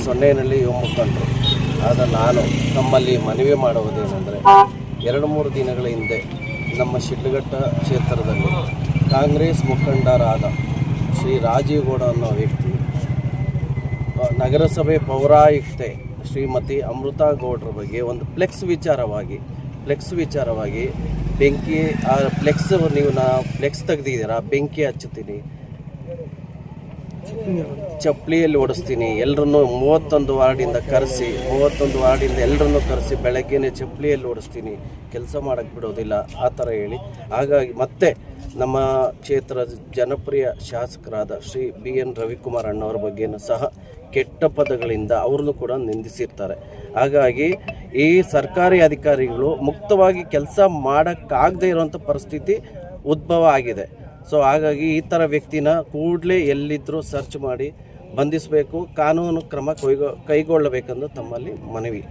ಸೊನ್ನೆಯಲ್ಲಿ ಯುವ ಮುಖಂಡರು ಆದ ನಾನು ತಮ್ಮಲ್ಲಿ ಮನವಿ ಮಾಡುವುದೇನೆಂದರೆ 2-3 ದಿನಗಳ ಹಿಂದೆ ನಮ್ಮ ಶಿಡ್ಲಘಟ್ಟ ಕ್ಷೇತ್ರದಲ್ಲಿ ಕಾಂಗ್ರೆಸ್ ಮುಖಂಡರಾದ ಶ್ರೀ ರಾಜೀವ್ ಗೌಡ ಅನ್ನೋ ವ್ಯಕ್ತಿ ನಗರಸಭೆ ಪೌರಾಯುಕ್ತೆ ಶ್ರೀಮತಿ ಅಮೃತಾ ಗೌಡ್ರ ಬಗ್ಗೆ ಒಂದು ಫ್ಲೆಕ್ಸ್ ವಿಚಾರವಾಗಿ ಬೆಂಕಿ ಫ್ಲೆಕ್ಸ್ ನೀವು ಫ್ಲೆಕ್ಸ್ ತೆಗೆದಿದ್ದೀರಾ, ಬೆಂಕಿ ಹಚ್ಚುತ್ತೀನಿ, ಚಪ್ಪಲಿಯಲ್ಲಿ ಓಡಿಸ್ತೀನಿ, ಎಲ್ಲರನ್ನೂ 31 ವಾರ್ಡಿಂದ ಎಲ್ಲರನ್ನೂ ಕರೆಸಿ ಬೆಳಗ್ಗೆನೇ ಚಪ್ಪಲಿಯಲ್ಲಿ ಓಡಿಸ್ತೀನಿ, ಕೆಲಸ ಮಾಡೋಕ್ಕೆ ಬಿಡೋದಿಲ್ಲ ಆ ಥರ ಹೇಳಿ, ಹಾಗಾಗಿ ಮತ್ತೆ ನಮ್ಮ ಕ್ಷೇತ್ರದ ಜನಪ್ರಿಯ ಶಾಸಕರಾದ ಶ್ರೀ BN ರವಿಕುಮಾರ್ ಅಣ್ಣವರ ಬಗ್ಗೆಯೂ ಸಹ ಕೆಟ್ಟ ಪದಗಳಿಂದ ಅವ್ರನ್ನೂ ಕೂಡ ನಿಂದಿಸಿರ್ತಾರೆ. ಹಾಗಾಗಿ ಈ ಸರ್ಕಾರಿ ಅಧಿಕಾರಿಗಳು ಮುಕ್ತವಾಗಿ ಕೆಲಸ ಮಾಡೋಕ್ಕಾಗದೇ ಇರುವಂಥ ಪರಿಸ್ಥಿತಿ ಉದ್ಭವ ಆಗಿದೆ. ಸೊ ಹಾಗಾಗಿ ಈ ಥರ ವ್ಯಕ್ತಿನ ಕೂಡಲೇ ಎಲ್ಲಿದ್ದರೂ ಸರ್ಚ್ ಮಾಡಿ ಬಂಧಿಸಬೇಕು, ಕಾನೂನು ಕ್ರಮ ಕೈಗೊಳ್ಳಬೇಕೆಂದು ತಮ್ಮಲ್ಲಿ ಮನವಿ.